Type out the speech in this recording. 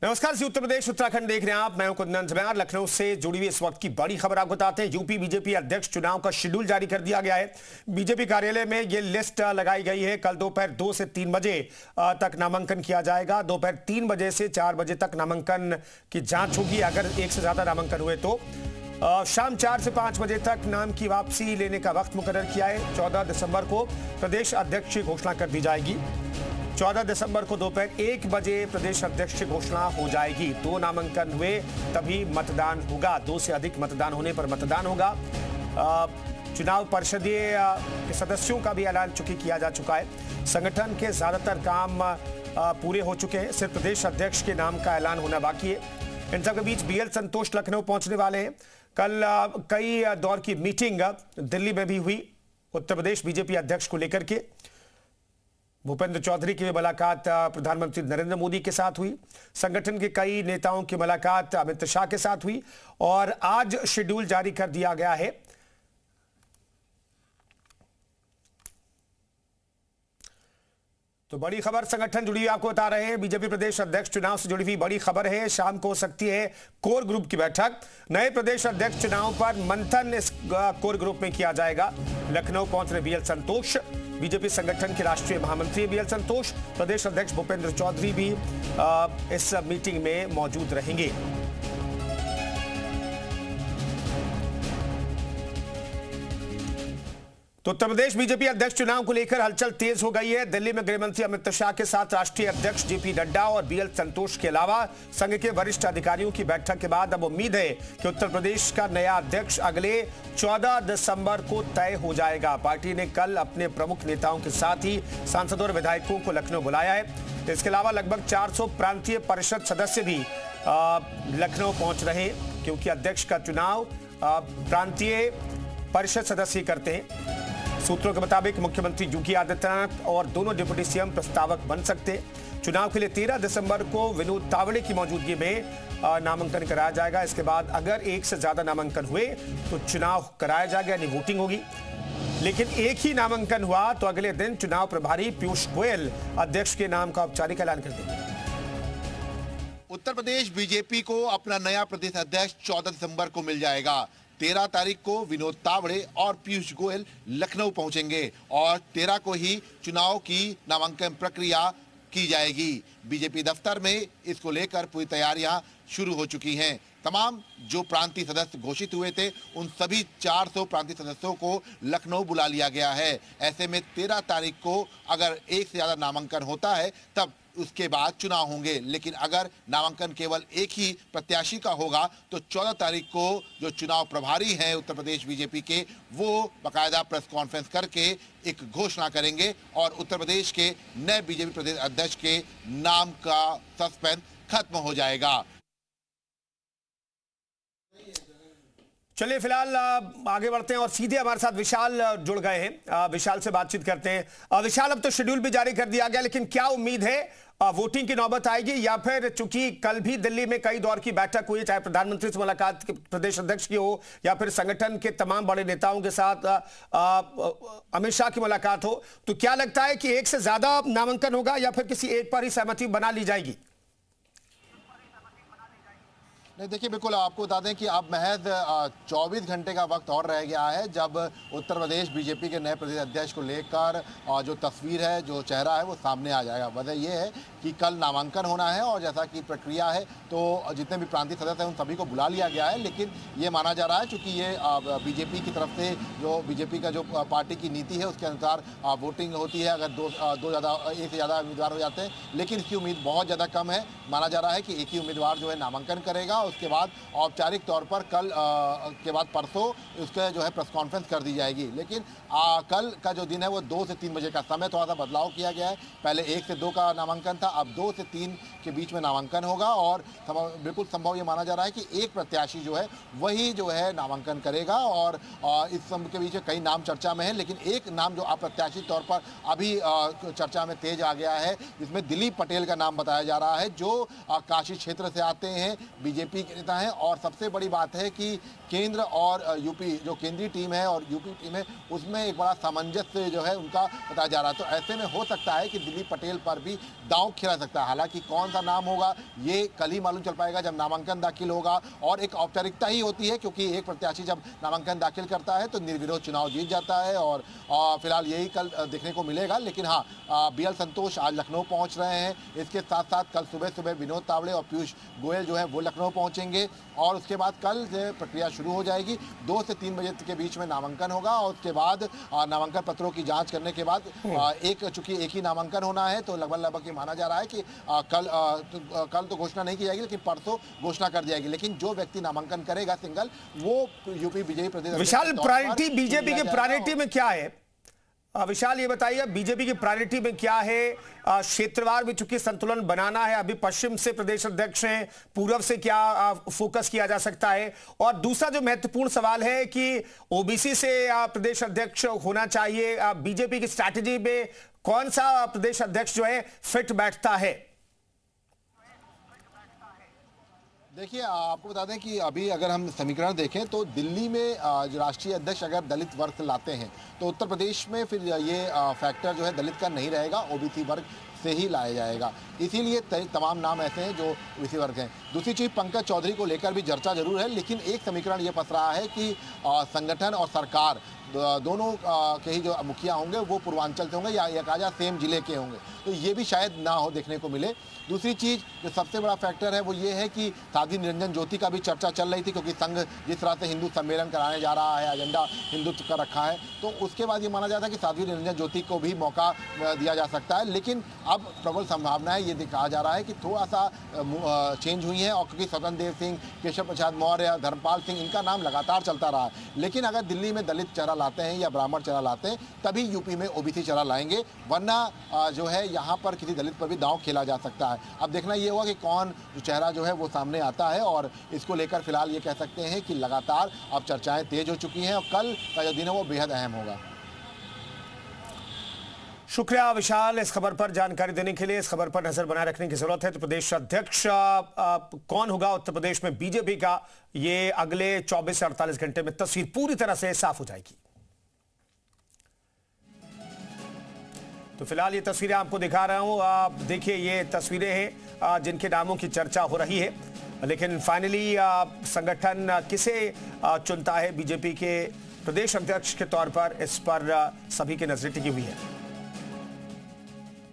नमस्कार जी, उत्तर प्रदेश उत्तराखंड देख रहे हैं आप। मैं हूं कुंदन जमैर। लखनऊ से जुड़ी हुई इस वक्त की बड़ी खबर आपको बताते हैं। यूपी बीजेपी अध्यक्ष चुनाव का शेड्यूल जारी कर दिया गया है। बीजेपी कार्यालय में ये लिस्ट लगाई गई है। कल दोपहर 2 से 3 बजे तक नामांकन किया जाएगा। दोपहर 3 बजे से 4 बजे तक नामांकन की जांच होगी। अगर एक से ज्यादा नामांकन हुए तो शाम 4 से 5 बजे तक नाम की वापसी लेने का वक्त मुकर्रर किया है। 14 दिसंबर को प्रदेश अध्यक्ष की घोषणा कर दी जाएगी। 14 दिसंबर को दोपहर 1 बजे प्रदेश अध्यक्ष की घोषणा हो जाएगी। 2 नामांकन हुए तभी मतदान होगा। 2 से अधिक मतदान होने पर मतदान होगा। चुनाव परिषदीय के सदस्यों का भी ऐलान किया जा चुका है। संगठन के ज्यादातर काम पूरे हो चुके हैं। सिर्फ प्रदेश अध्यक्ष के नाम का ऐलान होना बाकी है। इन सबके बीच बीएल संतोष लखनऊ पहुंचने वाले हैं। कल कई दौर की मीटिंग दिल्ली में भी हुई उत्तर प्रदेश बीजेपी अध्यक्ष को लेकर के। भूपेंद्र चौधरी की मुलाकात प्रधानमंत्री नरेंद्र मोदी के साथ हुई। संगठन के कई नेताओं की मुलाकात अमित शाह के साथ हुई और आज शेड्यूल जारी कर दिया गया है। तो बड़ी खबर संगठन जुड़ी हुई आपको बता रहे हैं। बीजेपी प्रदेश अध्यक्ष चुनाव से जुड़ी हुई बड़ी खबर है। शाम को हो सकती है कोर ग्रुप की बैठक। नए प्रदेश अध्यक्ष चुनाव पर मंथन इस कोर ग्रुप में किया जाएगा। लखनऊ पहुंच रहे बीएल संतोष। बीजेपी संगठन के राष्ट्रीय महामंत्री बीएल संतोष, प्रदेश अध्यक्ष भूपेंद्र चौधरी भी इस मीटिंग में मौजूद रहेंगे। तो उत्तर प्रदेश बीजेपी अध्यक्ष चुनाव को लेकर हलचल तेज हो गई है। दिल्ली में गृहमंत्री अमित शाह के साथ राष्ट्रीय अध्यक्ष जेपी नड्डा और बीएल संतोष के अलावा संघ के वरिष्ठ अधिकारियों की बैठक के बाद अब उम्मीद है कि उत्तर प्रदेश का नया अध्यक्ष अगले 14 दिसंबर को तय हो जाएगा। पार्टी ने कल अपने प्रमुख नेताओं के साथ ही सांसदों और विधायकों को लखनऊ बुलाया है। इसके अलावा लगभग 400 प्रांतीय परिषद सदस्य भी लखनऊ पहुंच रहे हैं, क्योंकि अध्यक्ष का चुनाव प्रांतीय परिषद सदस्य करते हैं। सूत्रों के मुताबिक मुख्यमंत्री योगी आदित्यनाथ और दोनों डिप्टी सीएम प्रस्तावक बन सकते हैं। चुनाव के लिए 13 दिसंबर को विनोद तावड़े की मौजूदगी में नामांकन कराया जाएगा। इसके बाद अगर एक से ज्यादा नामांकन हुए तो चुनाव कराया जाएगा, यानी वोटिंग होगी। लेकिन एक ही नामांकन हुआ तो अगले दिन चुनाव प्रभारी पीयूष गोयल अध्यक्ष के नाम का औपचारिक ऐलान कर देंगे। उत्तर प्रदेश बीजेपी को अपना नया प्रदेश अध्यक्ष 14 दिसंबर को मिल जाएगा। 13 तारीख को विनोद तावड़े और पीयूष गोयल लखनऊ पहुंचेंगे और 13 को ही चुनाव की नामांकन प्रक्रिया की जाएगी। बीजेपी दफ्तर में इसको लेकर पूरी तैयारियां शुरू हो चुकी हैं। तमाम जो प्रांतीय सदस्य घोषित हुए थे उन सभी 400 प्रांतीय सदस्यों को लखनऊ बुला लिया गया है। ऐसे में 13 तारीख को अगर एक से ज्यादा नामांकन होता है तब उसके बाद चुनाव होंगे। लेकिन अगर नामांकन केवल एक ही प्रत्याशी का होगा तो 14 तारीख को जो चुनाव प्रभारी हैं उत्तर प्रदेश बीजेपी के, वो बाकायदा प्रेस कॉन्फ्रेंस करके एक घोषणा करेंगे और उत्तर प्रदेश के नए बीजेपी प्रदेश अध्यक्ष के नाम का सस्पेंस खत्म हो जाएगा। चलिए फिलहाल आगे बढ़ते हैं और सीधे हमारे साथ विशाल जुड़ गए हैं। विशाल से बातचीत करते हैं। विशाल, अब तो शेड्यूल भी जारी कर दिया गया, लेकिन क्या उम्मीद है वोटिंग की नौबत आएगी, या फिर चूंकि कल भी दिल्ली में कई दौर की बैठक हुई, चाहे प्रधानमंत्री से मुलाकात प्रदेश अध्यक्ष की हो या फिर संगठन के तमाम बड़े नेताओं के साथ अमित शाह की मुलाकात हो, तो क्या लगता है कि एक से ज्यादा नामांकन होगा या फिर किसी एक पर ही सहमति बना ली जाएगी? नहीं, देखिए, बिल्कुल आपको बता दें कि अब महज 24 घंटे का वक्त और रह गया है जब उत्तर प्रदेश बीजेपी के नए प्रदेश अध्यक्ष को लेकर जो तस्वीर है, जो चेहरा है, वो सामने आ जाएगा। वजह ये है कि कल नामांकन होना है और जैसा कि प्रक्रिया है तो जितने भी प्रांतीय सदस्य हैं उन सभी को बुला लिया गया है। लेकिन ये माना जा रहा है चूँकि ये बीजेपी की तरफ से जो बीजेपी का जो पार्टी की नीति है उसके अनुसार वोटिंग होती है। अगर एक से ज़्यादा उम्मीदवार हो जाते हैं, लेकिन इसकी उम्मीद बहुत ज़्यादा कम है। माना जा रहा है कि एक ही उम्मीदवार जो है नामांकन करेगा। उसके बाद औपचारिक तौर पर कल के बाद परसों उसके जो है प्रेस कॉन्फ्रेंस कर दी जाएगी। लेकिन कल का जो दिन है वो 2 से 3 बजे का समय थोड़ा सा बदलाव किया गया है। पहले 1 से 2 का नामांकन था, अब 2 से 3 के बीच में नामांकन होगा और बिल्कुल संभव ये माना जा रहा है कि एक प्रत्याशी जो है वही जो है नामांकन करेगा। और इस समय के बीच में कई नाम चर्चा में है, लेकिन एक नाम जो अप्रत्याशित तौर पर अभी चर्चा में तेज आ गया है, जिसमें दिलीप पटेल का नाम बताया जा रहा है, जो काशी क्षेत्र से आते हैं, बीजेपी बीजेपी के नेता हैं। और सबसे बड़ी बात है कि केंद्र और यूपी जो केंद्रीय टीम है और यूपी टीम है उसमें एक बड़ा सामंजस्य जो है उनका बताया जा रहा है। तो ऐसे में हो सकता है कि दिलीप पटेल पर भी दांव खेला सकता है। हालांकि कौन सा नाम होगा ये कल ही मालूम चल पाएगा जब नामांकन दाखिल होगा। और एक औपचारिकता ही होती है क्योंकि एक प्रत्याशी जब नामांकन दाखिल करता है तो निर्विरोध चुनाव जीत जाता है। और फिलहाल यही कल देखने को मिलेगा। लेकिन हाँ, BL संतोष आज लखनऊ पहुंच रहे हैं। इसके साथ साथ कल सुबह सुबह विनोद तावड़े और पीयूष गोयल जो है वो लखनऊ पहुंचेंगे। और उसके बाद कल से प्रक्रिया शुरू हो जाएगी। 2 से 3 बजे के बीच में नामांकन होगा। और उसके बाद नामांकन पत्रों की जांच करने के बाद चूंकि एक ही नामांकन होना है तो लगभग ये माना जा रहा है कि कल तो घोषणा नहीं की जाएगी लेकिन परसों घोषणा कर दी जाएगी। लेकिन जो व्यक्ति नामांकन करेगा सिंगल वो यूपी बीजेपी प्रदेश विशाल, प्रायोरिटी बीजेपी की प्रायोरिटी में क्या है? विशाल ये बताइए बीजेपी की प्रायोरिटी में क्या है? क्षेत्रवार में चूंकि संतुलन बनाना है, अभी पश्चिम से प्रदेश अध्यक्ष हैं, पूर्व से क्या फोकस किया जा सकता है? और दूसरा जो महत्वपूर्ण सवाल है कि ओबीसी से प्रदेश अध्यक्ष होना चाहिए, बीजेपी की स्ट्रैटेजी में कौन सा प्रदेश अध्यक्ष जो है फिट बैठता है? देखिए, आपको बता दें कि अभी अगर हम समीकरण देखें तो दिल्ली में जो राष्ट्रीय अध्यक्ष अगर दलित वर्ग से लाते हैं तो उत्तर प्रदेश में फिर ये फैक्टर जो है दलित का नहीं रहेगा, ओबीसी वर्ग से ही लाया जाएगा। इसीलिए तमाम नाम ऐसे हैं जो ओबीसी वर्ग हैं। दूसरी चीज़, पंकज चौधरी को लेकर भी चर्चा जरूर है लेकिन एक समीकरण ये पस रहा है कि संगठन और सरकार दोनों के ही जो मुखिया होंगे वो पूर्वांचल से होंगे या कहा जाए सेम जिले के होंगे, तो ये भी शायद ना हो देखने को मिले। दूसरी चीज़ जो सबसे बड़ा फैक्टर है वो ये है कि साध्वी निरंजन ज्योति का भी चर्चा चल रही थी क्योंकि संघ जिस तरह से हिंदू सम्मेलन कराने जा रहा है, एजेंडा हिंदुत्व का रखा है, तो उसके बाद ये माना जाता है कि साध्वी निरंजन ज्योति को भी मौका दिया जा सकता है। लेकिन अब प्रबल संभावनाएं ये कहा जा रहा है कि थोड़ा सा चेंज हुई है। और क्योंकि स्वतंत्र देव सिंह, केशव प्रसाद मौर्य, धर्मपाल सिंह, इनका नाम लगातार चलता रहा है। लेकिन अगर दिल्ली में दलित चेहरा लाते हैं या ब्राह्मण चेहरा लाते हैं तभी यूपी में ओबीसी चेहरा लाएंगे, वरना जो है यहाँ पर किसी दलित पर भी दांव खेला जा सकता है। अब देखना ये होगा कि कौन जो चेहरा जो है वो सामने आता है। और इसको लेकर फिलहाल ये कह सकते हैं कि लगातार अब चर्चाएं तेज हो चुकी हैं और कल का जो दिन है वो बेहद अहम होगा। शुक्रिया विशाल इस खबर पर जानकारी देने के लिए। इस खबर पर नजर बनाए रखने की जरूरत है। तो प्रदेश अध्यक्ष कौन होगा उत्तर प्रदेश में बीजेपी का, ये अगले 24 से 48 घंटे में तस्वीर पूरी तरह से साफ हो जाएगी। तो फिलहाल ये तस्वीरें आपको दिखा रहा हूं। आप देखिए, ये तस्वीरें हैं जिनके नामों की चर्चा हो रही है। लेकिन फाइनली संगठन किसे चुनता है बीजेपी के प्रदेश अध्यक्ष के तौर पर, इस पर सभी की नजरें टिकी हुई है।